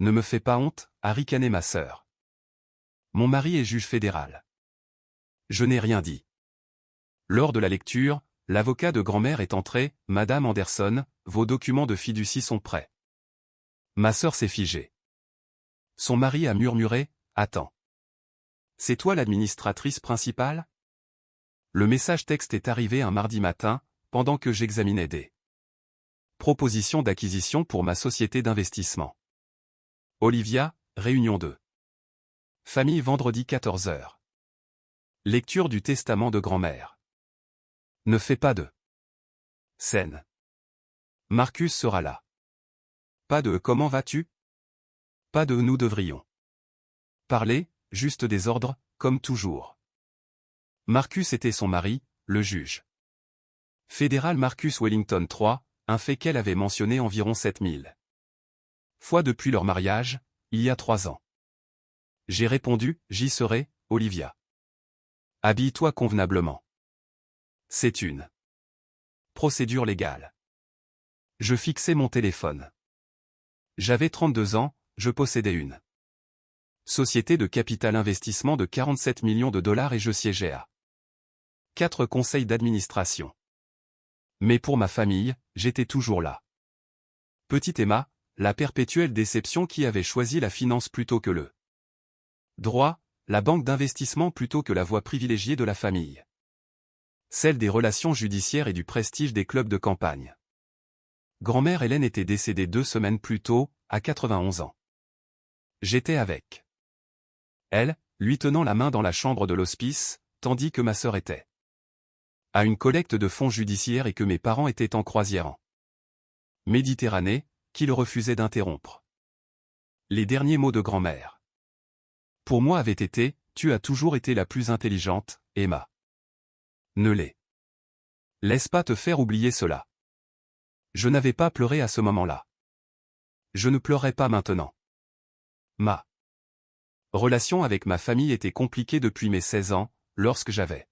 Ne me fais pas honte, a ricané ma sœur. Mon mari est juge fédéral. Je n'ai rien dit. Lors de la lecture, l'avocat de grand-mère est entré. Madame Anderson, vos documents de fiducie sont prêts. Ma sœur s'est figée. Son mari a murmuré, attends. C'est toi l'administratrice principale? Le message texte est arrivé un mardi matin, pendant que j'examinais des propositions d'acquisition pour ma société d'investissement. Olivia, réunion 2. Famille vendredi 14 h. Lecture du testament de grand-mère. Ne fais pas de scène. Marcus sera là. Pas de comment vas-tu? Pas de nous devrions parler, juste des ordres, comme toujours. Marcus était son mari, le juge fédéral Marcus Wellington III, un fait qu'elle avait mentionné environ 7000 fois depuis leur mariage, il y a 3 ans. J'ai répondu, j'y serai, Olivia. Habille-toi convenablement. C'est une procédure légale. Je fixais mon téléphone. J'avais 32 ans, je possédais une société de capital investissement de 47 millions de dollars et je siégeais à 4 conseils d'administration. Mais pour ma famille, j'étais toujours là. Petite Emma, la perpétuelle déception qui avait choisi la finance plutôt que le droit, la banque d'investissement plutôt que la voie privilégiée de la famille. Celle des relations judiciaires et du prestige des clubs de campagne. Grand-mère Hélène était décédée 2 semaines plus tôt, à 91 ans. J'étais avec elle, lui tenant la main dans la chambre de l'hospice, tandis que ma sœur était à une collecte de fonds judiciaires et que mes parents étaient en croisière en Méditerranée, qu'ils refusaient d'interrompre. Les derniers mots de grand-mère pour moi avaient été, tu as toujours été la plus intelligente, Emma. Ne les laisse pas te faire oublier cela. Je n'avais pas pleuré à ce moment-là. Je ne pleurerai pas maintenant. Ma relation avec ma famille était compliquée depuis mes 16 ans, lorsque j'avais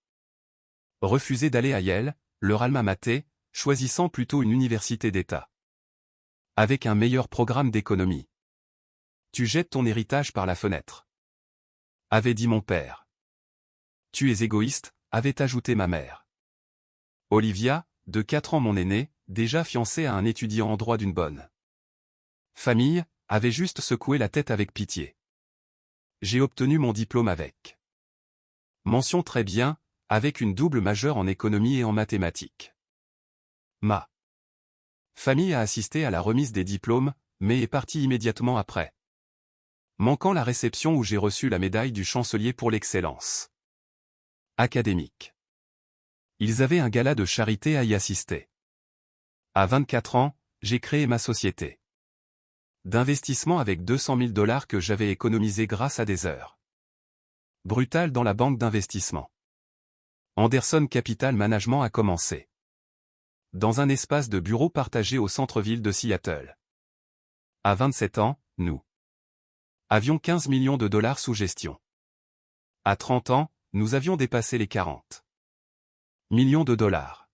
refusé d'aller à Yale, leur alma mater, choisissant plutôt une université d'État. Avec un meilleur programme d'économie. Tu jettes ton héritage par la fenêtre, avait dit mon père. Tu es égoïste, avait ajouté ma mère. Olivia, de 4 ans mon aînée, déjà fiancée à un étudiant en droit d'une bonne famille, avait juste secoué la tête avec pitié. J'ai obtenu mon diplôme avec mention très bien, avec une double majeure en économie et en mathématiques. Ma famille a assisté à la remise des diplômes, mais est partie immédiatement après. Manquant la réception où j'ai reçu la médaille du chancelier pour l'excellence académique. Ils avaient un gala de charité à y assister. À 24 ans, j'ai créé ma société d'investissement avec 200 000 $ que j'avais économisés grâce à des heures brutales dans la banque d'investissement. Anderson Capital Management a commencé dans un espace de bureau partagé au centre-ville de Seattle. À 27 ans, nous avions 15 millions de dollars sous gestion. À 30 ans, nous avions dépassé les 40 millions de dollars.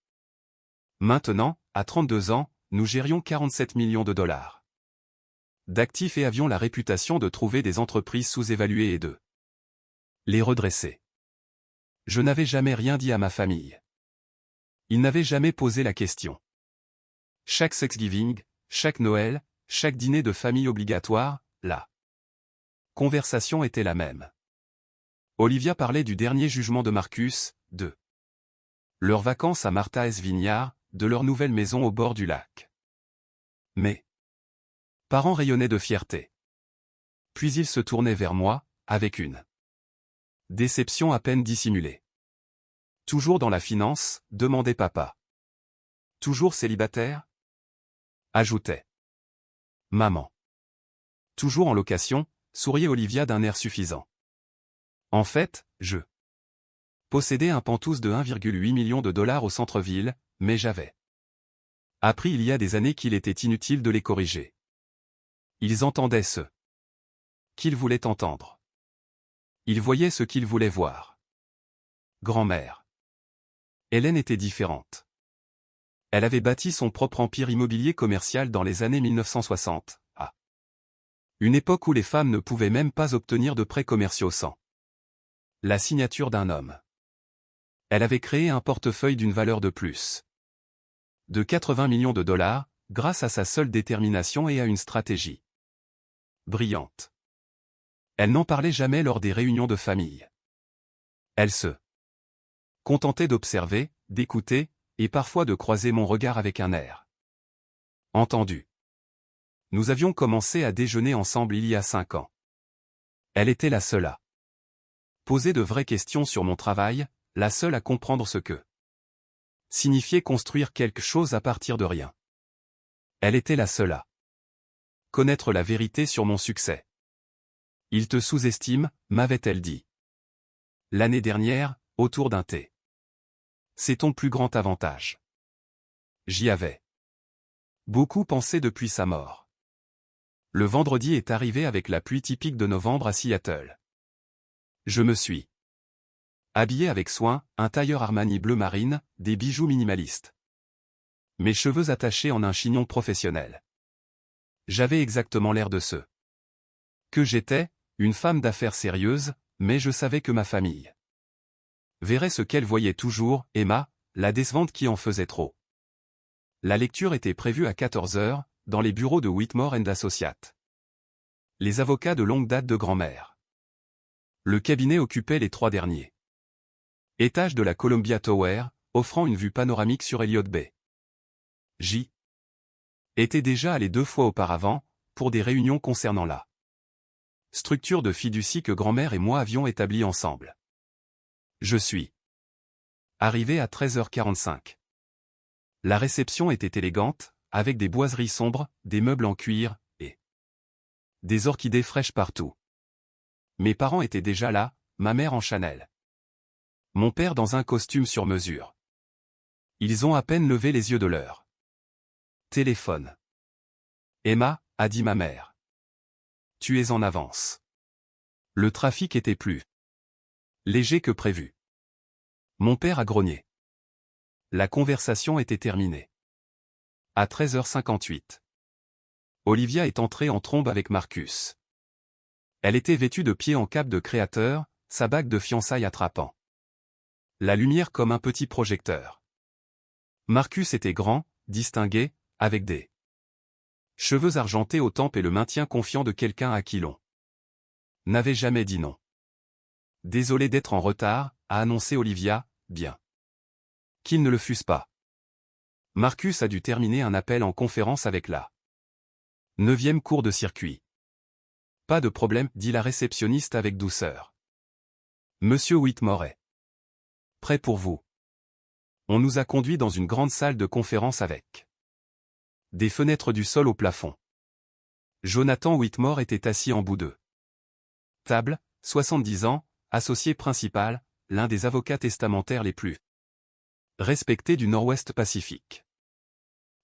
Maintenant, à 32 ans, nous gérions 47 millions de dollars d'actifs et avions la réputation de trouver des entreprises sous-évaluées et de les redresser. Je n'avais jamais rien dit à ma famille. Ils n'avaient jamais posé la question. Chaque Thanksgiving, chaque Noël, chaque dîner de famille obligatoire, la conversation était la même. Olivia parlait du dernier jugement de Marcus, de leurs vacances à Martha's Vineyard, de leur nouvelle maison au bord du lac. Mes parents rayonnaient de fierté. Puis ils se tournaient vers moi, avec une déception à peine dissimulée. Toujours dans la finance, demandait papa. Toujours célibataire? Ajoutait maman. Toujours en location, souriait Olivia d'un air suffisant. En fait, je possédais un Pantouse de 1,8 million de dollars au centre-ville, mais j'avais appris il y a des années qu'il était inutile de les corriger. Ils entendaient ce qu'ils voulaient entendre. Ils voyaient ce qu'ils voulaient voir. Grand-mère Hélène était différente. Elle avait bâti son propre empire immobilier commercial dans les années 1960, à Une époque où les femmes ne pouvaient même pas obtenir de prêts commerciaux sans la signature d'un homme. Elle avait créé un portefeuille d'une valeur de plus de 80 millions de dollars, grâce à sa seule détermination et à une stratégie brillante. Elle n'en parlait jamais lors des réunions de famille. Elle se contentait d'observer, d'écouter, et parfois de croiser mon regard avec un air entendu. Nous avions commencé à déjeuner ensemble il y a 5 ans. Elle était la seule à poser de vraies questions sur mon travail, la seule à comprendre ce que signifiait construire quelque chose à partir de rien. Elle était la seule à connaître la vérité sur mon succès. Il te sous-estime, m'avait-elle dit l'année dernière, autour d'un thé. C'est ton plus grand avantage. J'y avais beaucoup pensé depuis sa mort. Le vendredi est arrivé avec la pluie typique de novembre à Seattle. Je me suis habillé avec soin, un tailleur Armani bleu marine, des bijoux minimalistes. Mes cheveux attachés en un chignon professionnel. J'avais exactement l'air de ce que j'étais, une femme d'affaires sérieuse, mais je savais que ma famille verrait ce qu'elle voyait toujours, Emma, la décevante qui en faisait trop. La lecture était prévue à 14 heures, dans les bureaux de Whitmore & Associates. Les avocats de longue date de grand-mère. Le cabinet occupait les 3 derniers étages de la Columbia Tower, offrant une vue panoramique sur Elliott Bay. J'y étais déjà allé 2 fois auparavant, pour des réunions concernant la structure de fiducie que grand-mère et moi avions établie ensemble. Je suis arrivé à 13h45. La réception était élégante, avec des boiseries sombres, des meubles en cuir, et des orchidées fraîches partout. Mes parents étaient déjà là, ma mère en Chanel. Mon père dans un costume sur mesure. Ils ont à peine levé les yeux de leur téléphone. Emma, a dit ma mère. Tu es en avance. Le trafic était plus léger que prévu. Mon père a grogné. La conversation était terminée. À 13h58. Olivia est entrée en trombe avec Marcus. Elle était vêtue de pied en cape de créateur, sa bague de fiançailles attrapant la lumière comme un petit projecteur. Marcus était grand, distingué, avec des cheveux argentés aux tempes et le maintien confiant de quelqu'un à qui l'on n'avait jamais dit non. Désolé d'être en retard, a annoncé Olivia, bien qu'ils ne le fussent pas. Marcus a dû terminer un appel en conférence avec la 9e cour de circuit. Pas de problème, dit la réceptionniste avec douceur. Monsieur Whitmore est prêt pour vous. On nous a conduits dans une grande salle de conférence avec des fenêtres du sol au plafond. Jonathan Whitmore était assis en bout de table, 70 ans, associé principal, l'un des avocats testamentaires les plus respectés du Nord-Ouest Pacifique.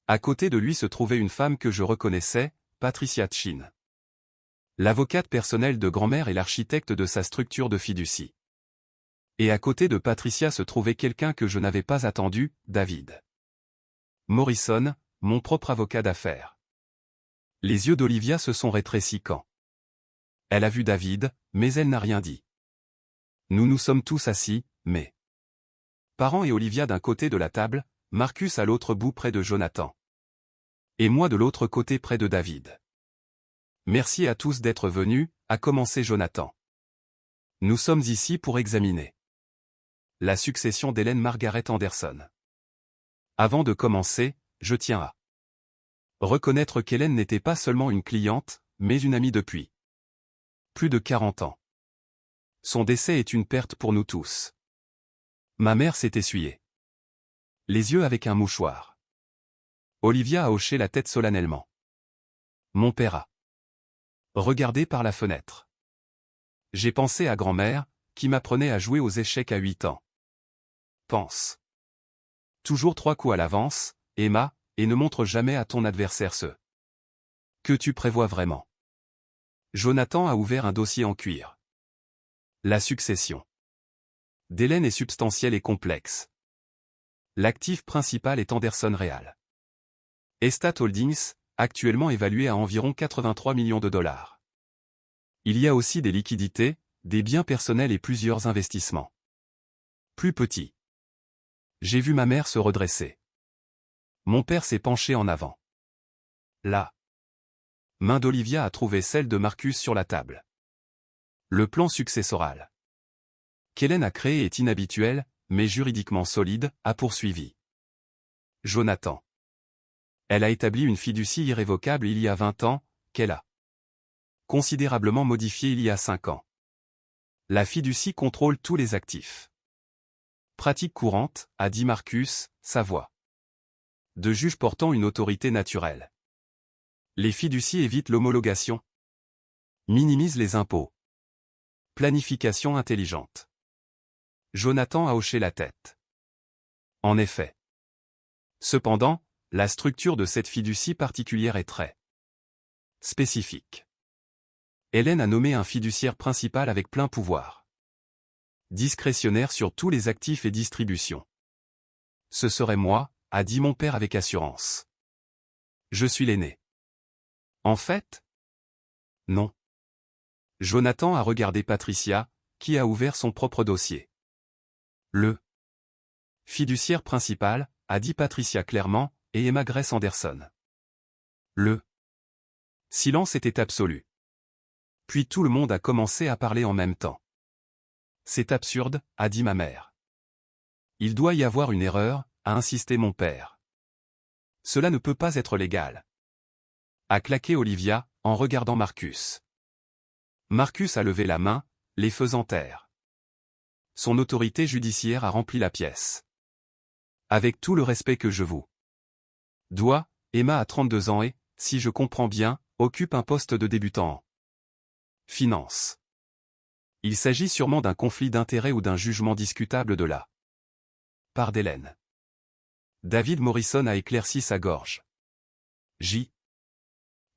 À côté de lui se trouvait une femme que je reconnaissais, Patricia Chin. L'avocate personnelle de grand-mère et l'architecte de sa structure de fiducie. Et à côté de Patricia se trouvait quelqu'un que je n'avais pas attendu, David Morrison, mon propre avocat d'affaires. Les yeux d'Olivia se sont rétrécis quand elle a vu David, mais elle n'a rien dit. Nous nous sommes tous assis, mes parents et Olivia d'un côté de la table, Marcus à l'autre bout près de Jonathan. Et moi de l'autre côté près de David. Merci à tous d'être venus, a commencé Jonathan. Nous sommes ici pour examiner la succession d'Hélène Margaret Anderson. Avant de commencer, je tiens à reconnaître qu'Hélène n'était pas seulement une cliente, mais une amie depuis plus de 40 ans. Son décès est une perte pour nous tous. Ma mère s'est essuyée les yeux avec un mouchoir. Olivia a hoché la tête solennellement. Mon père a regardé par la fenêtre. J'ai pensé à grand-mère, qui m'apprenait à jouer aux échecs à 8 ans. Pense toujours 3 coups à l'avance, Emma, et ne montre jamais à ton adversaire ce que tu prévois vraiment. Jonathan a ouvert un dossier en cuir. La succession d'Hélène est substantielle et complexe. L'actif principal est Anderson Real Estate Holdings, actuellement évalué à environ 83 millions de dollars. Il y a aussi des liquidités, des biens personnels et plusieurs investissements. Plus petit. J'ai vu ma mère se redresser. Mon père s'est penché en avant. La main d'Olivia a trouvé celle de Marcus sur la table. Le plan successoral qu'Hélène a créé est inhabituel, mais juridiquement solide, a poursuivi Jonathan. Elle a établi une fiducie irrévocable il y a 20 ans, qu'elle a considérablement modifiée il y a 5 ans. La fiducie contrôle tous les actifs. Pratique courante, a dit Marcus, sa voix de juge portant une autorité naturelle. Les fiducies évitent l'homologation, minimisent les impôts. Planification intelligente. Jonathan a hoché la tête. En effet. Cependant, la structure de cette fiducie particulière est très spécifique. Hélène a nommé un fiduciaire principal avec plein pouvoir. Discrétionnaire sur tous les actifs et distributions. Ce serait moi, a dit mon père avec assurance. Je suis l'aîné. En fait? Non. Jonathan a regardé Patricia, qui a ouvert son propre dossier. Le fiduciaire principal, a dit Patricia clairement, et Emma Grace Anderson. Le silence était absolu. Puis tout le monde a commencé à parler en même temps. C'est absurde, a dit ma mère. Il doit y avoir une erreur, a insisté mon père. Cela ne peut pas être légal. A claqué Olivia, en regardant Marcus. Marcus a levé la main, les faisant taire. Son autorité judiciaire a rempli la pièce. Avec tout le respect que je vous dois, Emma a 32 ans et, si je comprends bien, occupe un poste de débutant en finance. Il s'agit sûrement d'un conflit d'intérêts ou d'un jugement discutable de la part d'Hélène. David Morrison a éclairci sa gorge. Je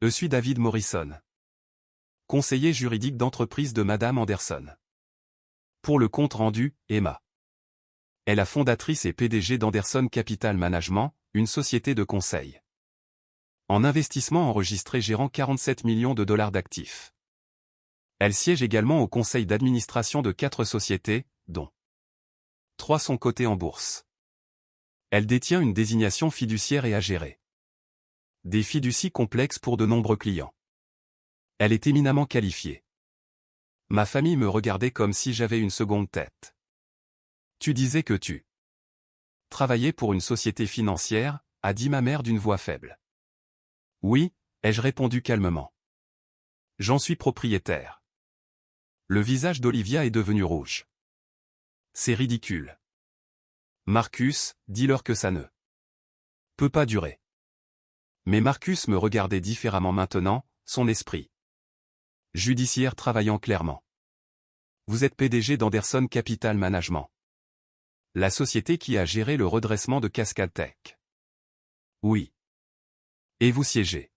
suis David Morrison, conseiller juridique d'entreprise de Madame Anderson. Pour le compte rendu, Emma est la fondatrice et PDG d'Anderson Capital Management, une société de conseil en investissement enregistrée gérant 47 millions de dollars d'actifs. Elle siège également au conseil d'administration de 4 sociétés, dont 3 sont cotées en bourse. Elle détient une désignation fiduciaire et a géré des fiducies complexes pour de nombreux clients. Elle est éminemment qualifiée. Ma famille me regardait comme si j'avais une seconde tête. Tu disais que tu travaillais pour une société financière, a dit ma mère d'une voix faible. Oui, ai-je répondu calmement. J'en suis propriétaire. Le visage d'Olivia est devenu rouge. C'est ridicule. Marcus, dis-leur que ça ne peut pas durer. Mais Marcus me regardait différemment maintenant, son esprit judiciaire travaillant clairement. Vous êtes PDG d'Anderson Capital Management. La société qui a géré le redressement de Cascade Tech. Oui. Et vous siégez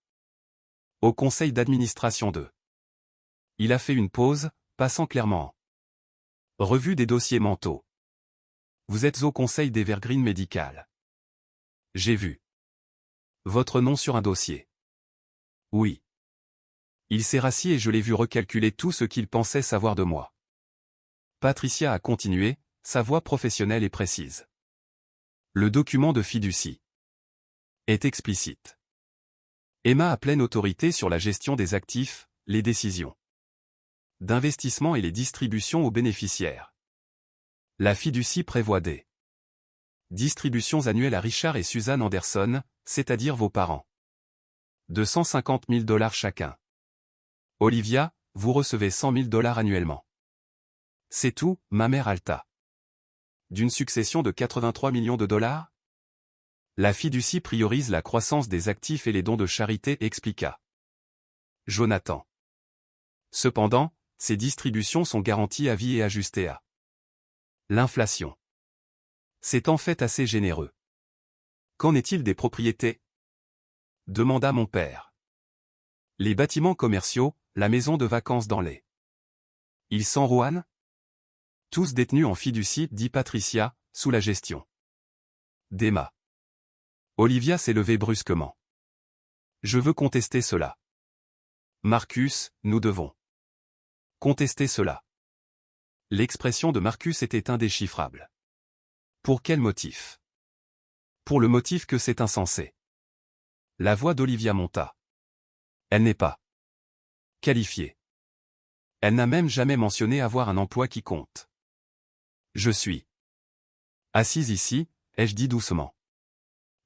au conseil d'administration de. Il a fait une pause, passant clairement en revue des dossiers mentaux. Vous êtes au conseil d'Evergreen Medical. J'ai vu votre nom sur un dossier. Oui. Il s'est rassis et je l'ai vu recalculer tout ce qu'il pensait savoir de moi. Patricia a continué, sa voix professionnelle et précise. Le document de fiducie est explicite. Emma a pleine autorité sur la gestion des actifs, les décisions d'investissement et les distributions aux bénéficiaires. La fiducie prévoit des distributions annuelles à Richard et Suzanne Anderson, c'est-à-dire vos parents. De 150 000 $ chacun. Olivia, vous recevez 100 000 $ annuellement. C'est tout, ma mère Alta. D'une succession de 83 millions de dollars? La fiducie priorise la croissance des actifs et les dons de charité, expliqua Jonathan. Cependant, ces distributions sont garanties à vie et ajustées à l'inflation. C'est en fait assez généreux. Qu'en est-il des propriétés? Demanda mon père. Les bâtiments commerciaux, la maison de vacances dans les. Ils s'enrouannent? Tous détenus en fiducie, dit Patricia, sous la gestion d'Emma. Olivia s'est levée brusquement. Je veux contester cela. Marcus, nous devons Contestez cela. L'expression de Marcus était indéchiffrable. Pour quel motif? Pour le motif que c'est insensé. La voix d'Olivia monta. Elle n'est pas qualifiée. Elle n'a même jamais mentionné avoir un emploi qui compte. Je suis assise ici, ai-je dit doucement.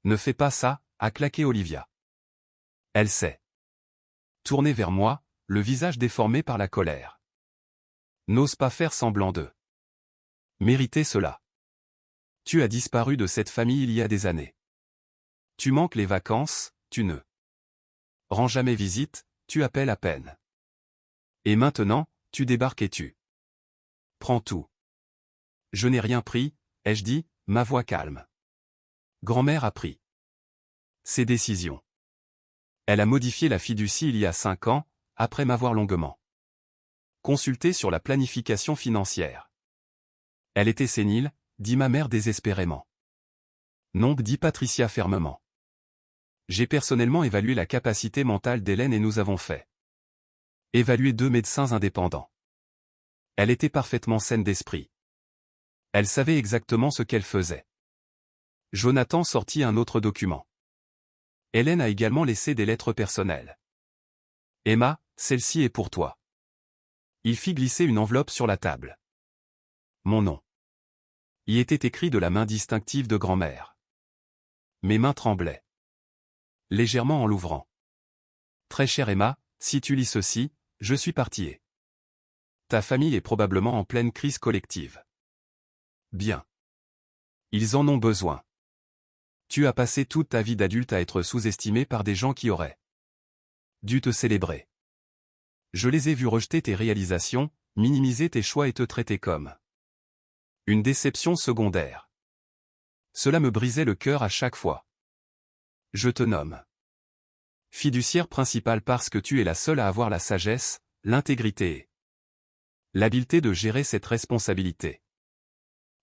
Ne fais pas ça, a claqué Olivia. Elle s'est tournée vers moi, le visage déformé par la colère. N'ose pas faire semblant de mériter cela. Tu as disparu de cette famille il y a des années. Tu manques les vacances, tu ne rends jamais visite, tu appelles à peine. Et maintenant, tu débarques et tu prends tout. Je n'ai rien pris, ai-je dit, ma voix calme. Grand-mère a pris ses décisions. Elle a modifié la fiducie il y a 5 ans, après m'avoir longuement consulté sur la planification financière. Elle était sénile, dit ma mère désespérément. Non, dit Patricia fermement. J'ai personnellement évalué la capacité mentale d'Hélène et nous avons fait évaluer 2 médecins indépendants. Elle était parfaitement saine d'esprit. Elle savait exactement ce qu'elle faisait. Jonathan sortit un autre document. Hélène a également laissé des lettres personnelles. Emma, celle-ci est pour toi. Il fit glisser une enveloppe sur la table. Mon nom y était écrit de la main distinctive de grand-mère. Mes mains tremblaient légèrement en l'ouvrant. Très chère Emma, si tu lis ceci, je suis parti. Ta famille est probablement en pleine crise collective. Bien. Ils en ont besoin. Tu as passé toute ta vie d'adulte à être sous-estimé par des gens qui auraient dû te célébrer. Je les ai vus rejeter tes réalisations, minimiser tes choix et te traiter comme une déception secondaire. Cela me brisait le cœur à chaque fois. Je te nomme fiduciaire principale parce que tu es la seule à avoir la sagesse, l'intégrité et l'habileté de gérer cette responsabilité.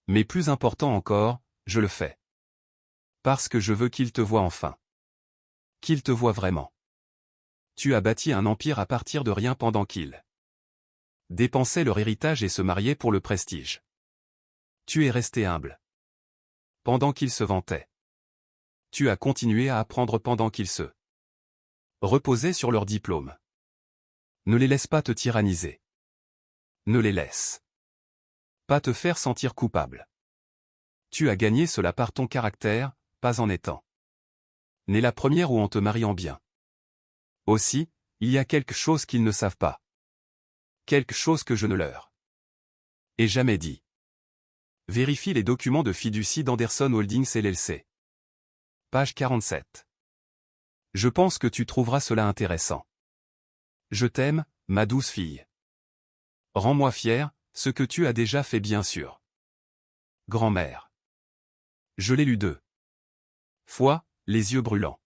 Mais plus important encore, je le fais parce que je veux qu'il te voie enfin. Qu'il te voie vraiment. Tu as bâti un empire à partir de rien pendant qu'ils dépensaient leur héritage et se mariaient pour le prestige. Tu es resté humble pendant qu'ils se vantaient. Tu as continué à apprendre pendant qu'ils se reposaient sur leur diplôme. Ne les laisse pas te tyranniser. Ne les laisse pas te faire sentir coupable. Tu as gagné cela par ton caractère, pas en étant née la première ou en te mariant bien. Aussi, il y a quelque chose qu'ils ne savent pas. Quelque chose que je ne leur ai jamais dit. Vérifie les documents de fiducie d'Anderson Holdings LLC. Page 47. Je pense que tu trouveras cela intéressant. Je t'aime, ma douce fille. Rends-moi fier, ce que tu as déjà fait bien sûr. Grand-mère. Je l'ai lu 2 fois, les yeux brûlants.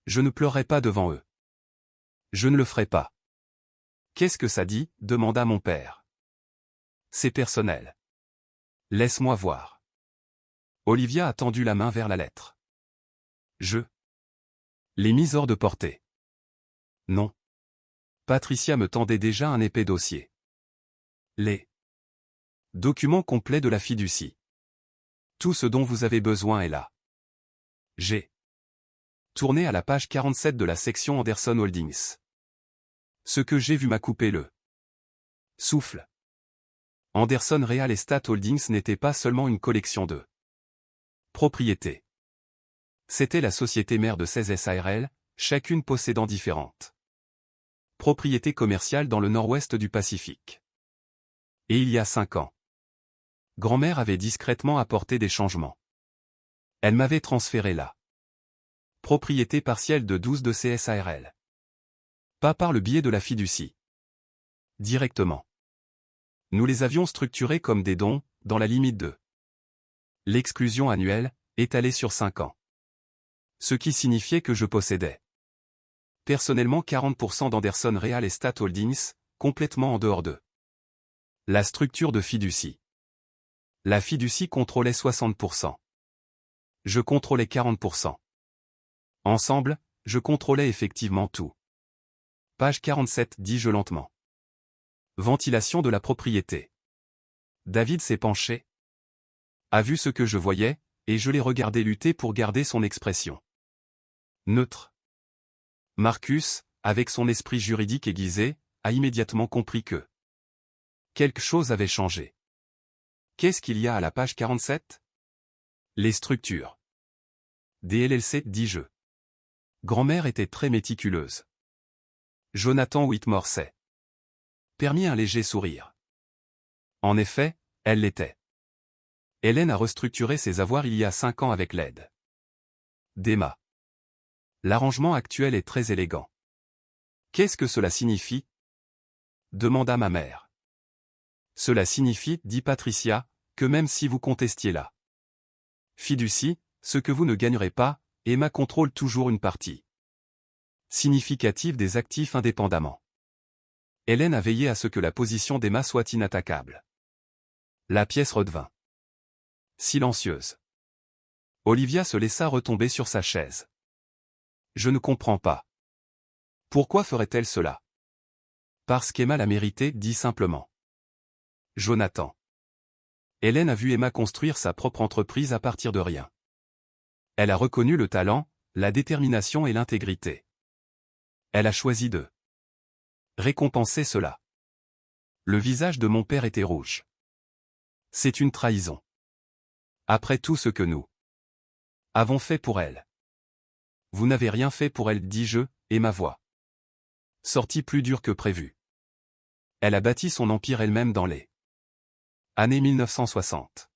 Je ne pleurerai pas devant eux. Je ne le ferai pas. Qu'est-ce que ça dit, demanda mon père. C'est personnel. Laisse-moi voir. Olivia a tendu la main vers la lettre. Je l'ai mise hors de portée. Non. Patricia me tendait déjà un épais dossier. Les documents complets de la fiducie. Tout ce dont vous avez besoin est là. J'ai tourné à la page 47 de la section Anderson Holdings. Ce que j'ai vu m'a coupé le souffle. Anderson Real Estate Holdings n'était pas seulement une collection de propriétés. C'était la société mère de 16 SARL, chacune possédant différentes propriétés commerciales dans le nord-ouest du Pacifique. Et il y a 5 ans, grand-mère avait discrètement apporté des changements. Elle m'avait transféré la propriété partielle de 12 de ces SARL. Pas par le biais de la fiducie. Directement. Nous les avions structurés comme des dons, dans la limite de l'exclusion annuelle, étalée sur 5 ans. Ce qui signifiait que je possédais personnellement 40% d'Anderson Real Estate Holdings, complètement en dehors de la structure de fiducie. La fiducie contrôlait 60%. Je contrôlais 40%. Ensemble, je contrôlais effectivement tout. Page 47, dis-je lentement. Ventilation de la propriété. David s'est penché, a vu ce que je voyais, et je l'ai regardé lutter pour garder son expression neutre. Marcus, avec son esprit juridique aiguisé, a immédiatement compris que quelque chose avait changé. Qu'est-ce qu'il y a à la page 47? Les structures. Des LLC, dis-je. Grand-mère était très méticuleuse. Jonathan Whitmore s'est permis un léger sourire. En effet, elle l'était. Hélène a restructuré ses avoirs il y a 5 ans avec l'aide d'Emma. L'arrangement actuel est très élégant. Qu'est-ce que cela signifie? Demanda ma mère. Cela signifie, dit Patricia, que même si vous contestiez la fiducie, ce que vous ne gagnerez pas, Emma contrôle toujours une partie significative des actifs indépendamment. Hélène a veillé à ce que la position d'Emma soit inattaquable. La pièce redevint silencieuse. Olivia se laissa retomber sur sa chaise. Je ne comprends pas. Pourquoi ferait-elle cela? Parce qu'Emma l'a mérité, dit simplement Jonathan. Hélène a vu Emma construire sa propre entreprise à partir de rien. Elle a reconnu le talent, la détermination et l'intégrité. Elle a choisi de récompenser cela. Le visage de mon père était rouge. C'est une trahison. Après tout ce que nous avons fait pour elle. Vous n'avez rien fait pour elle, dis-je, et ma voix sortit plus dure que prévu. Elle a bâti son empire elle-même dans les années 1960.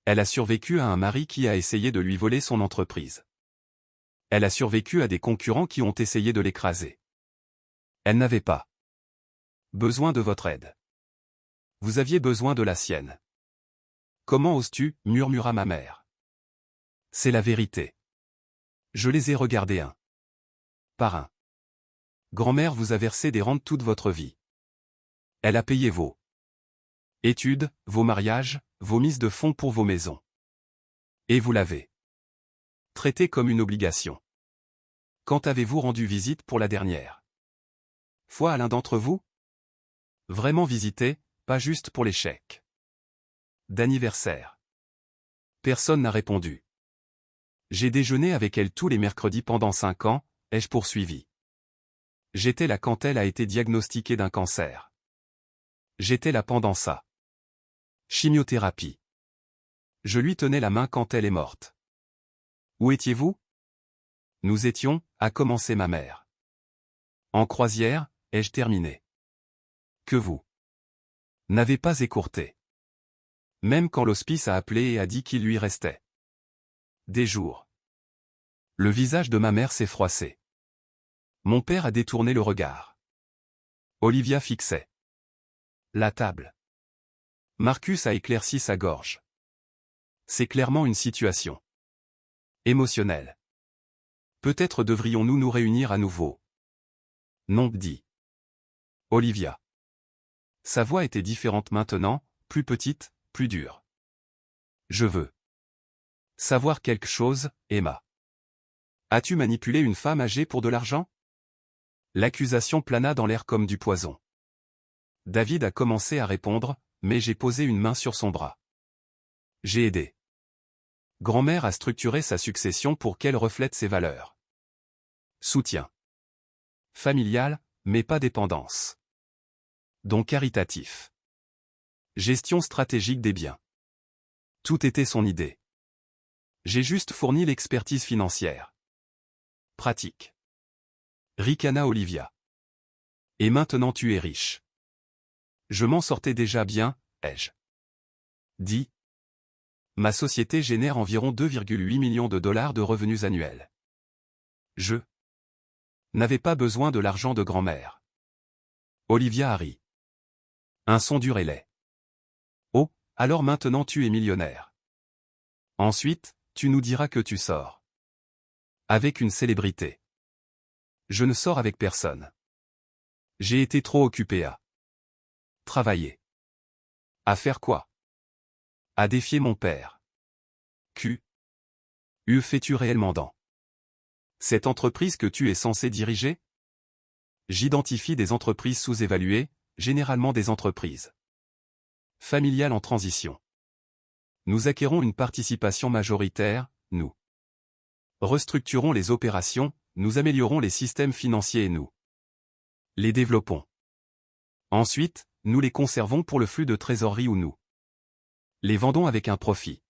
Elle a survécu à un mari qui a essayé de lui voler son entreprise. Elle a survécu à des concurrents qui ont essayé de l'écraser. Elle n'avait pas besoin de votre aide. Vous aviez besoin de la sienne. Comment oses-tu, murmura ma mère. C'est la vérité. Je les ai regardés un par un. Grand-mère vous a versé des rentes toute votre vie. Elle a payé vos études, vos mariages, vos mises de fonds pour vos maisons. Et vous l'avez traité comme une obligation. Quand avez-vous rendu visite pour la dernière fois à l'un d'entre vous? Vraiment visité, pas juste pour les chèques d'anniversaire. Personne n'a répondu. J'ai déjeuné avec elle tous les mercredis pendant 5 ans, ai-je poursuivi. J'étais là quand elle a été diagnostiquée d'un cancer. J'étais là pendant sa chimiothérapie. Je lui tenais la main quand elle est morte. Où étiez-vous? Nous étions, a commencé ma mère. En croisière, ai-je terminé. Que vous n'avez pas écourté. Même quand l'hospice a appelé et a dit qu'il lui restait des jours. Le visage de ma mère s'est froissé. Mon père a détourné le regard. Olivia fixait la table. Marcus a éclairci sa gorge. C'est clairement une situation émotionnelle. Peut-être devrions-nous nous réunir à nouveau. Non, dit Olivia. Sa voix était différente maintenant, plus petite, plus dure. Je veux savoir quelque chose, Emma. As-tu manipulé une femme âgée pour de l'argent? L'accusation plana dans l'air comme du poison. David a commencé à répondre, mais j'ai posé une main sur son bras. J'ai aidé grand-mère à structurer sa succession pour qu'elle reflète ses valeurs. Soutien familial, mais pas dépendance. Don caritatif. Gestion stratégique des biens. Tout était son idée. J'ai juste fourni l'expertise financière. Pratique. Ricana Olivia. Et maintenant tu es riche. Je m'en sortais déjà bien, ai-je dit. Ma société génère environ 2,8 millions de dollars de revenus annuels. Je n'avais pas besoin de l'argent de grand-mère. Olivia a ri. Un son dur et laid. Oh, alors maintenant tu es millionnaire. Ensuite, tu nous diras que tu sors avec une célébrité. Je ne sors avec personne. J'ai été trop occupé à travailler. À faire quoi? À défier mon père. Fais-tu réellement dans cette entreprise que tu es censé diriger? J'identifie des entreprises sous-évaluées, généralement des entreprises familiales en transition. Nous acquérons une participation majoritaire, nous restructurons les opérations, nous améliorons les systèmes financiers et nous les développons. Ensuite, nous les conservons pour le flux de trésorerie ou nous les vendons avec un profit.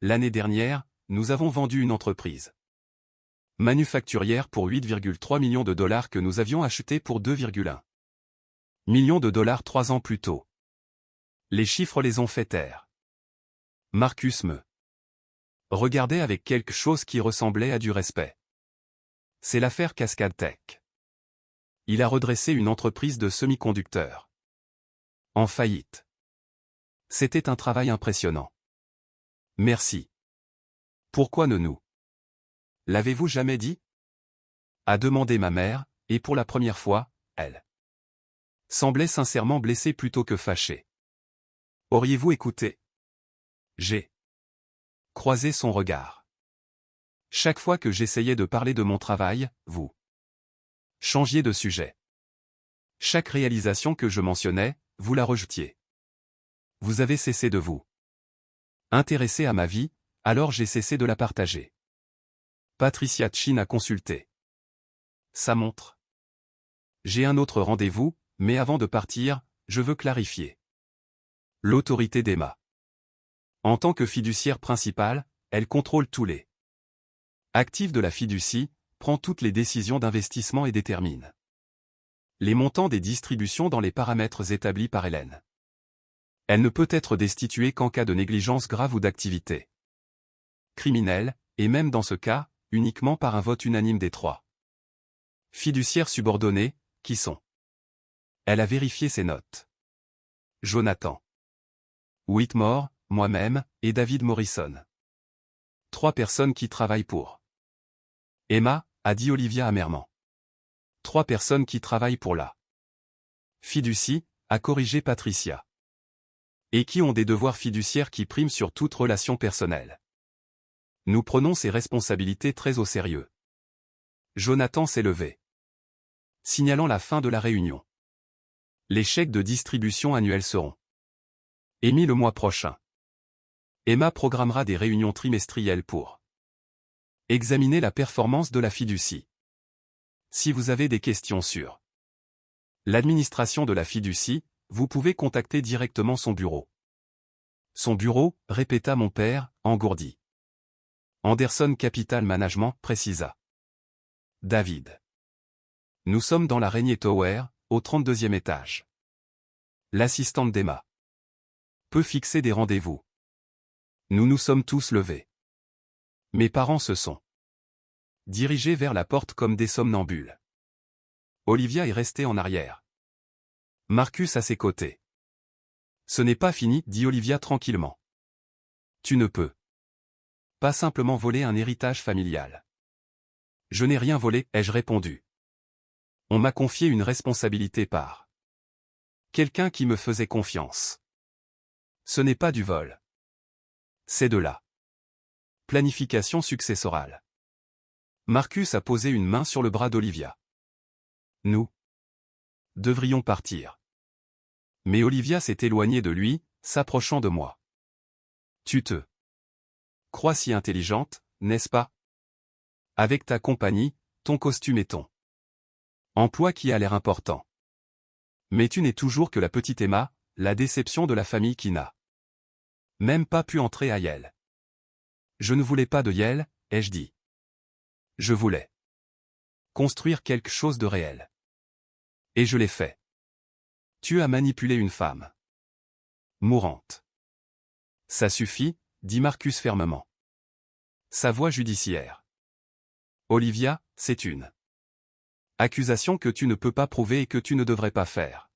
L'année dernière, nous avons vendu une entreprise manufacturière pour 8,3 millions de dollars que nous avions acheté pour 2,1 millions de dollars 3 ans plus tôt. Les chiffres les ont fait taire. Marcus me regardait avec quelque chose qui ressemblait à du respect. C'est l'affaire Cascade Tech. Il a redressé une entreprise de semi-conducteurs en faillite. C'était un travail impressionnant. Merci. Pourquoi ne nous l'avez-vous jamais dit? A demandé ma mère, et pour la première fois, elle semblait sincèrement blessée plutôt que fâchée. Auriez-vous écouté? J'ai croisé son regard. Chaque fois que j'essayais de parler de mon travail, vous changiez de sujet. Chaque réalisation que je mentionnais, vous la rejetiez. Vous avez cessé de vous intéresser à ma vie, alors j'ai cessé de la partager. Patricia Chin a consulté sa montre. J'ai un autre rendez-vous, mais avant de partir, je veux clarifier l'autorité d'Emma. En tant que fiduciaire principale, elle contrôle tous les actifs de la fiducie, prend toutes les décisions d'investissement et détermine les montants des distributions dans les paramètres établis par Hélène. Elle ne peut être destituée qu'en cas de négligence grave ou d'activité criminelle, et même dans ce cas, uniquement par un vote unanime des 3 fiduciaires subordonnés, qui sont. Elle a vérifié ses notes. Jonathan Whitmore, moi-même, et David Morrison. 3 personnes qui travaillent pour Emma, a dit Olivia amèrement. 3 personnes qui travaillent pour la fiducie, a corrigé Patricia. Et qui ont des devoirs fiduciaires qui priment sur toute relation personnelle. Nous prenons ces responsabilités très au sérieux. Jonathan s'est levé, signalant la fin de la réunion. Les chèques de distribution annuels seront émis le mois prochain. Emma programmera des réunions trimestrielles pour examiner la performance de la fiducie. Si vous avez des questions sur l'administration de la fiducie, vous pouvez contacter directement son bureau. Son bureau, répéta mon père, engourdi. Anderson Capital Management, précisa David. Nous sommes dans la Rainier Tower, au 32e étage. L'assistante d'Emma peut fixer des rendez-vous. Nous nous sommes tous levés. Mes parents se sont dirigés vers la porte comme des somnambules. Olivia est restée en arrière. Marcus à ses côtés. Ce n'est pas fini, dit Olivia tranquillement. Tu ne peux pas simplement voler un héritage familial. Je n'ai rien volé, ai-je répondu. On m'a confié une responsabilité par quelqu'un qui me faisait confiance. Ce n'est pas du vol. C'est de la planification successorale. Marcus a posé une main sur le bras d'Olivia. Nous devrions partir. Mais Olivia s'est éloignée de lui, s'approchant de moi. Tu te crois si intelligente, n'est-ce pas? Avec ta compagnie, ton costume et ton emploi qui a l'air important. Mais tu n'es toujours que la petite Emma, la déception de la famille qui n'a même pas pu entrer à Yale. Je ne voulais pas de Yale, ai-je dit. Je voulais construire quelque chose de réel. Et je l'ai fait. Tu as manipulé une femme mourante. Ça suffit, dit Marcus fermement. Sa voix judiciaire. Olivia, c'est une accusation que tu ne peux pas prouver et que tu ne devrais pas faire.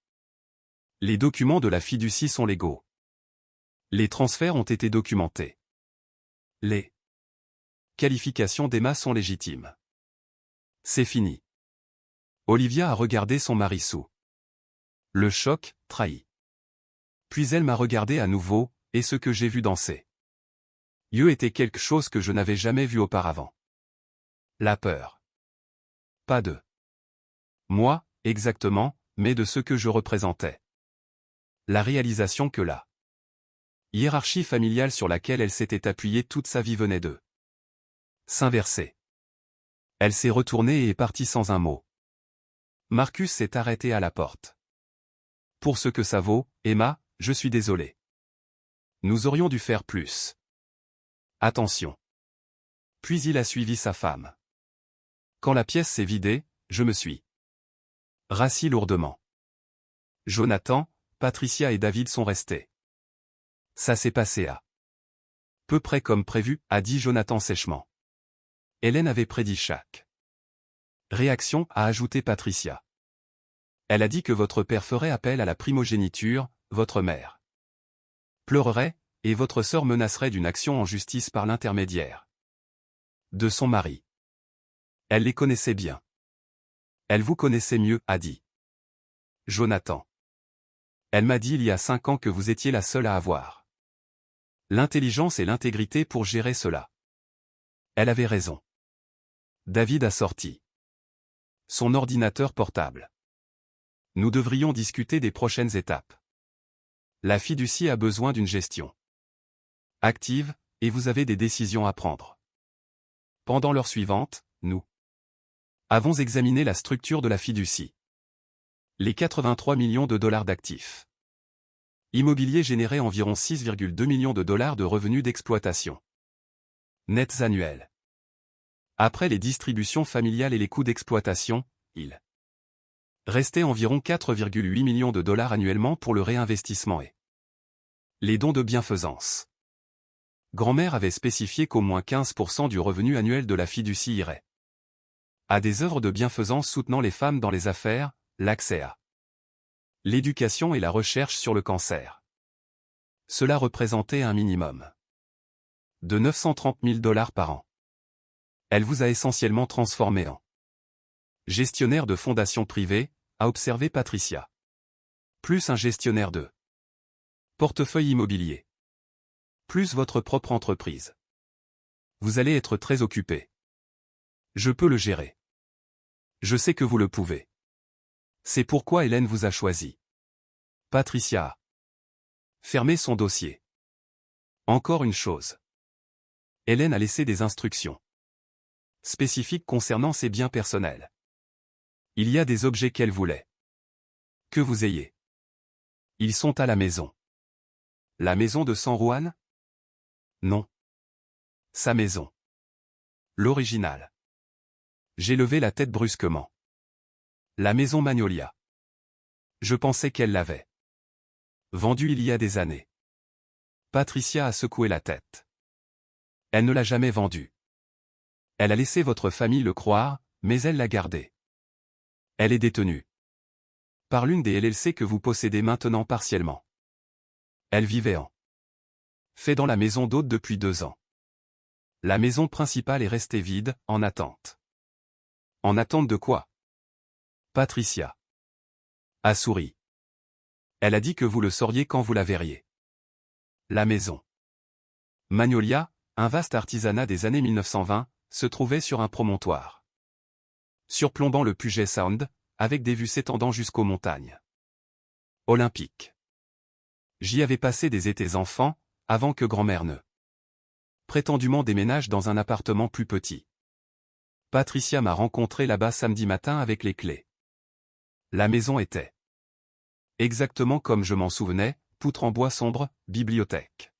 Les documents de la fiducie sont légaux. Les transferts ont été documentés. Les qualifications d'Emma sont légitimes. C'est fini. Olivia a regardé son mari sous le choc, trahi. Puis elle m'a regardé à nouveau, et ce que j'ai vu dans ses yeux était quelque chose que je n'avais jamais vu auparavant. La peur. Pas de moi, exactement, mais de ce que je représentais. La réalisation que la hiérarchie familiale sur laquelle elle s'était appuyée toute sa vie venait de s'inverser. Elle s'est retournée et est partie sans un mot. Marcus s'est arrêté à la porte. Pour ce que ça vaut, Emma, je suis désolé. Nous aurions dû faire plus. Attention. Puis il a suivi sa femme. Quand la pièce s'est vidée, je me suis rassis lourdement. Jonathan, Patricia et David sont restés. Ça s'est passé à peu près comme prévu, a dit Jonathan sèchement. Hélène avait prédit chaque réaction, a ajouté Patricia. Elle a dit que votre père ferait appel à la primogéniture, votre mère pleurerait, et votre sœur menacerait d'une action en justice par l'intermédiaire de son mari. Elle les connaissait bien. Elle vous connaissait mieux, a dit Jonathan. Elle m'a dit il y a 5 ans que vous étiez la seule à avoir l'intelligence et l'intégrité pour gérer cela. Elle avait raison. David a sorti son ordinateur portable. Nous devrions discuter des prochaines étapes. La fiducie a besoin d'une gestion active, et vous avez des décisions à prendre. Pendant l'heure suivante, nous avons examiné la structure de la fiducie. Les 83 millions de dollars d'actifs immobiliers généraient environ 6,2 millions de dollars de revenus d'exploitation nets annuels. Après les distributions familiales et les coûts d'exploitation, il restait environ 4,8 millions de dollars annuellement pour le réinvestissement et les dons de bienfaisance. Grand-mère avait spécifié qu'au moins 15% du revenu annuel de la fiducie irait à des œuvres de bienfaisance soutenant les femmes dans les affaires, l'accès à l'éducation et la recherche sur le cancer. Cela représentait un minimum de 930 000 dollars par an. Elle vous a essentiellement transformé en gestionnaire de fondation privée, a observé Patricia. Plus un gestionnaire de portefeuille immobilier. Plus votre propre entreprise. Vous allez être très occupé. Je peux le gérer. Je sais que vous le pouvez. C'est pourquoi Hélène vous a choisi. Patricia a fermé son dossier. Encore une chose. Hélène a laissé des instructions spécifiques concernant ses biens personnels. Il y a des objets qu'elle voulait que vous ayez. Ils sont à la maison. La maison de San Juan? Non. Sa maison. L'original. J'ai levé la tête brusquement. La maison Magnolia. Je pensais qu'elle l'avait vendue il y a des années. Patricia a secoué la tête. Elle ne l'a jamais vendue. Elle a laissé votre famille le croire, mais elle l'a gardée. Elle est détenue par l'une des LLC que vous possédez maintenant partiellement. Elle vivait en fait dans la maison d'hôte depuis 2 ans. La maison principale est restée vide, en attente. En attente de quoi? Patricia a souri. Elle a dit que vous le sauriez quand vous la verriez. La maison Magnolia, un vaste artisanat des années 1920, se trouvait sur un promontoire surplombant le Puget Sound, avec des vues s'étendant jusqu'aux montagnes olympiques. J'y avais passé des étés enfants, avant que grand-mère ne prétendument déménage dans un appartement plus petit. Patricia m'a rencontré là-bas samedi matin avec les clés. La maison était exactement comme je m'en souvenais, poutre en bois sombre, bibliothèque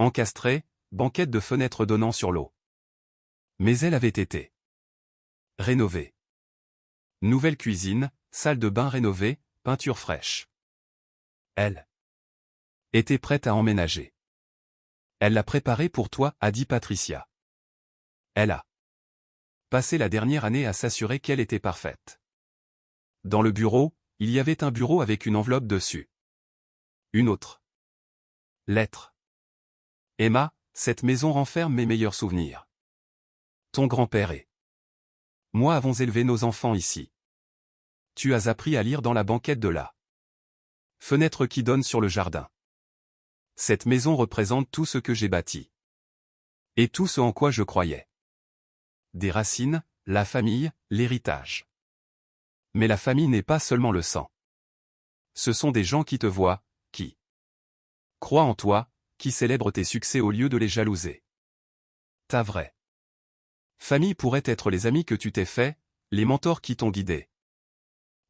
encastrée, banquette de fenêtres donnant sur l'eau. Mais elle avait été rénovée. Nouvelle cuisine, salle de bain rénovée, peinture fraîche. Elle était prête à emménager. Elle l'a préparée pour toi, a dit Patricia. Elle a passé la dernière année à s'assurer qu'elle était parfaite. Dans le bureau, il y avait un bureau avec une enveloppe dessus. Une autre lettre. Emma, cette maison renferme mes meilleurs souvenirs. Ton grand-père et moi avons élevé nos enfants ici. Tu as appris à lire dans la banquette de la fenêtre qui donne sur le jardin. Cette maison représente tout ce que j'ai bâti. Et tout ce en quoi je croyais. Des racines, la famille, l'héritage. Mais la famille n'est pas seulement le sang. Ce sont des gens qui te voient, qui croient en toi, qui célèbrent tes succès au lieu de les jalouser. Ta vraie famille pourrait être les amis que tu t'es fait, les mentors qui t'ont guidé.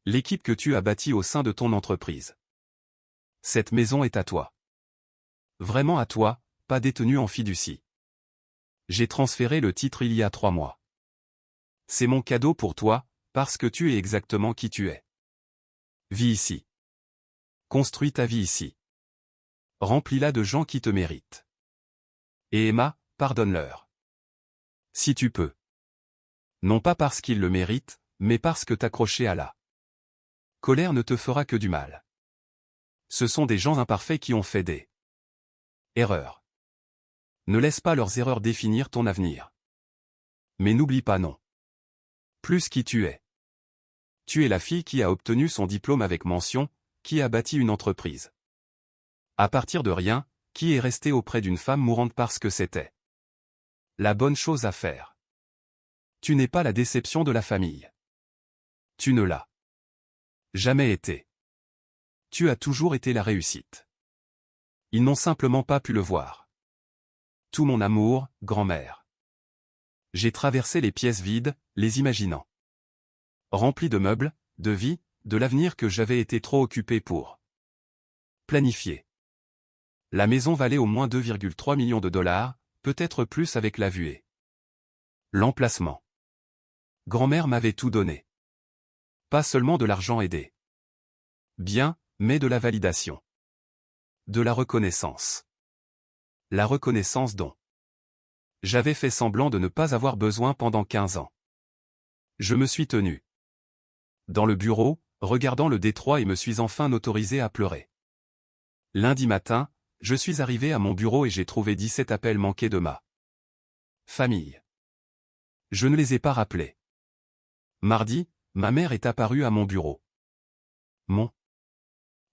L'équipe que tu as bâtie au sein de ton entreprise. Cette maison est à toi. Vraiment à toi, pas détenue en fiducie. J'ai transféré le titre il y a 3 mois. C'est mon cadeau pour toi, parce que tu es exactement qui tu es. Vis ici. Construis ta vie ici. Remplis-la de gens qui te méritent. Et Emma, pardonne-leur. Si tu peux. Non pas parce qu'ils le méritent, mais parce que t'accrocher à la colère ne te fera que du mal. Ce sont des gens imparfaits qui ont fait des erreurs. Ne laisse pas leurs erreurs définir ton avenir. Mais n'oublie pas non plus qui tu es. Tu es la fille qui a obtenu son diplôme avec mention, qui a bâti une entreprise. À partir de rien, qui est restée auprès d'une femme mourante parce que c'était la bonne chose à faire. Tu n'es pas la déception de la famille. Tu ne l'as jamais été. Tu as toujours été la réussite. Ils n'ont simplement pas pu le voir. Tout mon amour, grand-mère. J'ai traversé les pièces vides, les imaginant remplies de meubles, de vie, de l'avenir que j'avais été trop occupé pour planifier. La maison valait au moins 2,3 millions de dollars, peut-être plus avec la vue et l'emplacement. Grand-mère m'avait tout donné. Pas seulement de l'argent aidé. Bien, mais de la validation. De la reconnaissance. La reconnaissance dont j'avais fait semblant de ne pas avoir besoin pendant 15 ans. Je me suis tenu dans le bureau, regardant le détroit et me suis enfin autorisé à pleurer. Lundi matin, je suis arrivé à mon bureau et j'ai trouvé 17 appels manqués de ma famille. Je ne les ai pas rappelés. Mardi, ma mère est apparue à mon bureau. Mon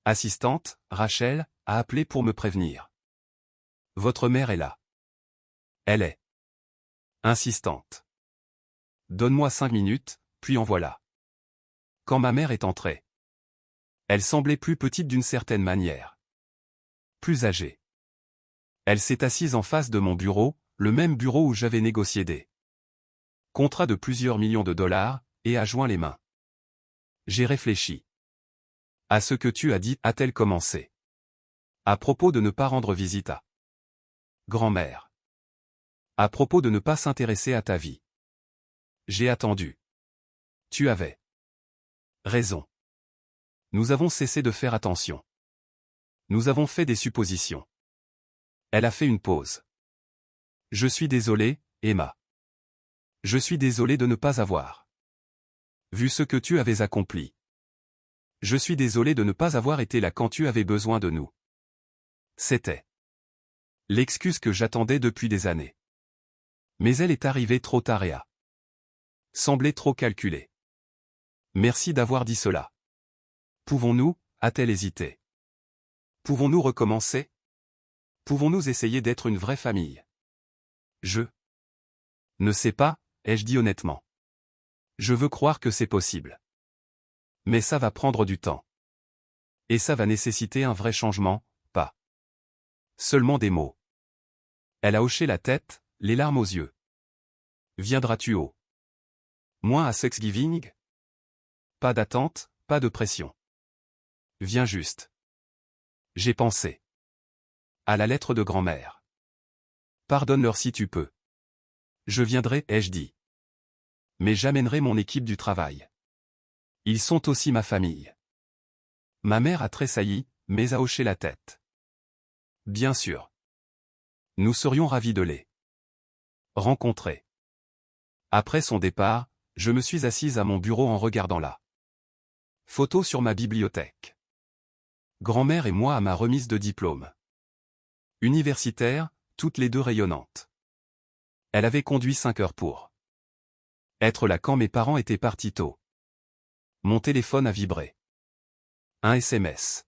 assistante, Rachel, a appelé pour me prévenir. Votre mère est là. Elle est insistante. Donne-moi 5 minutes, puis en voilà. Quand ma mère est entrée, elle semblait plus petite d'une certaine manière. Plus âgée. Elle s'est assise en face de mon bureau, le même bureau où j'avais négocié des contrats de plusieurs millions de dollars, et a joint les mains. J'ai réfléchi. À ce que tu as dit, a-t-elle commencé. À propos de ne pas rendre visite à grand-mère. À propos de ne pas s'intéresser à ta vie. J'ai attendu. Tu avais raison. Nous avons cessé de faire attention. Nous avons fait des suppositions. Elle a fait une pause. Je suis désolé, Emma. Je suis désolé de ne pas avoir vu ce que tu avais accompli. Je suis désolé de ne pas avoir été là quand tu avais besoin de nous. C'était l'excuse que j'attendais depuis des années. Mais elle est arrivée trop tard et a semblé trop calculée. Merci d'avoir dit cela. Pouvons-nous, a-t-elle hésité. Pouvons-nous recommencer? Pouvons-nous essayer d'être une vraie famille? Je ne sais pas, ai-je dit honnêtement. Je veux croire que c'est possible. Mais ça va prendre du temps. Et ça va nécessiter un vrai changement, pas seulement des mots. Elle a hoché la tête, les larmes aux yeux. Viendras-tu au moins à Thanksgiving? Pas d'attente, pas de pression. Viens juste. J'ai pensé à la lettre de grand-mère. Pardonne-leur si tu peux. Je viendrai, ai-je dit. Mais j'amènerai mon équipe du travail. Ils sont aussi ma famille. Ma mère a tressailli, mais a hoché la tête. Bien sûr. Nous serions ravis de les rencontrer. Après son départ, je me suis assise à mon bureau en regardant la photo sur ma bibliothèque. Grand-mère et moi à ma remise de diplôme. Universitaire, toutes les deux rayonnantes. Elle avait conduit 5 heures pour être là quand mes parents étaient partis tôt. Mon téléphone a vibré. Un SMS.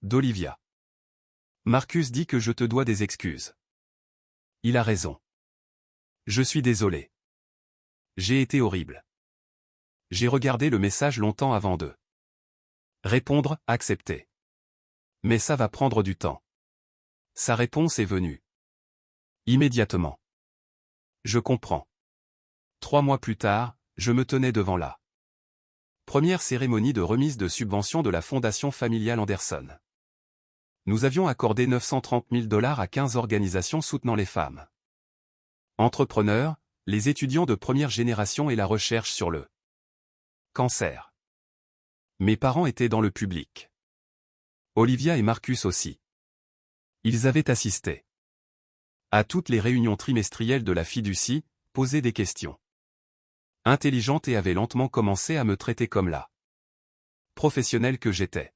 D'Olivia. Marcus dit que je te dois des excuses. Il a raison. Je suis désolé. J'ai été horrible. J'ai regardé le message longtemps avant de répondre, accepter. Mais ça va prendre du temps. Sa réponse est venue. Immédiatement. Je comprends. 3 mois plus tard, je me tenais devant la première cérémonie de remise de subvention de la Fondation familiale Anderson. Nous avions accordé 930 000 $ à 15 organisations soutenant les femmes entrepreneurs, les étudiants de première génération et la recherche sur le cancer. Mes parents étaient dans le public. Olivia et Marcus aussi. Ils avaient assisté à toutes les réunions trimestrielles de la fiducie, posé des questions intelligentes et avaient lentement commencé à me traiter comme la professionnelle que j'étais.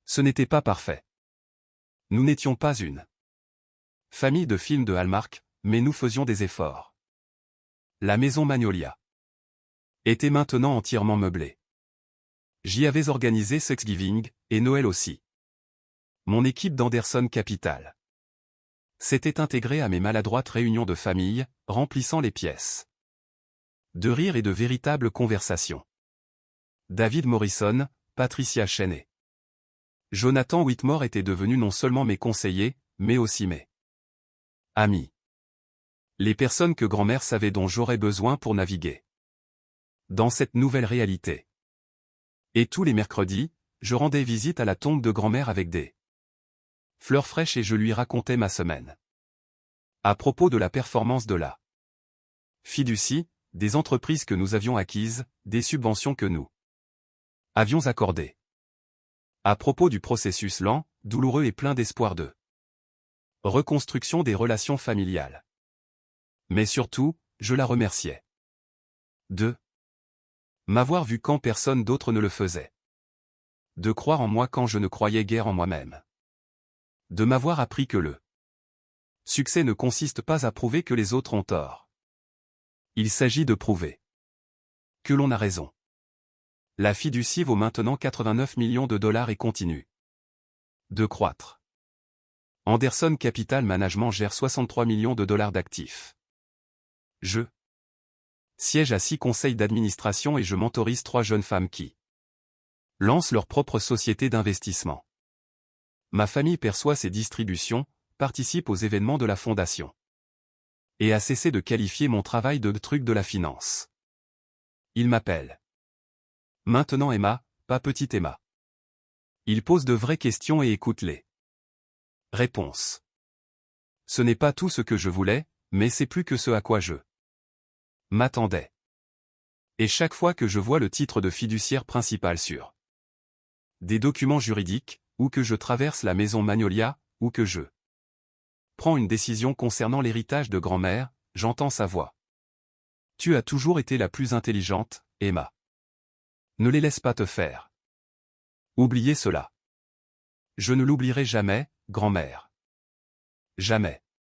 Ce n'était pas parfait. Nous n'étions pas une famille de films de Hallmark, mais nous faisions des efforts. La maison Magnolia était maintenant entièrement meublée. J'y avais organisé Thanksgiving, et Noël aussi. Mon équipe d'Anderson Capital s'était intégrée à mes maladroites réunions de famille, remplissant les pièces de rire et de véritables conversations. David Morrison, Patricia Cheney, Jonathan Whitmore étaient devenus non seulement mes conseillers, mais aussi mes amis. Les personnes que grand-mère savait dont j'aurais besoin pour naviguer dans cette nouvelle réalité. Et tous les mercredis, je rendais visite à la tombe de grand-mère avec des fleurs fraîches et je lui racontais ma semaine. À propos de la performance de la fiducie, des entreprises que nous avions acquises, des subventions que nous avions accordées. À propos du processus lent, douloureux et plein d'espoir de reconstruction des relations familiales. Mais surtout, je la remerciais de m'avoir vu quand personne d'autre ne le faisait. De croire en moi quand je ne croyais guère en moi-même. De m'avoir appris que le succès ne consiste pas à prouver que les autres ont tort. Il s'agit de prouver que l'on a raison. La fiducie vaut maintenant 89 millions de $ et continue de croître. Anderson Capital Management gère 63 millions de $ d'actifs. Je siège à 6 conseils d'administration et je mentorise 3 jeunes femmes qui lancent leur propre société d'investissement. Ma famille perçoit ces distributions, participe aux événements de la fondation. Et a cessé de qualifier mon travail de truc de la finance. Il m'appelle maintenant Emma, pas petite Emma. Il pose de vraies questions et écoute les réponses. Ce n'est pas tout ce que je voulais, mais c'est plus que ce à quoi je m'attendais. Et chaque fois que je vois le titre de fiduciaire principal sur des documents juridiques, ou que je traverse la maison Magnolia, ou que je prends une décision concernant l'héritage de grand-mère, j'entends sa voix. Tu as toujours été la plus intelligente, Emma. Ne les laisse pas te faire oublier cela. Je ne l'oublierai jamais, grand-mère. Jamais.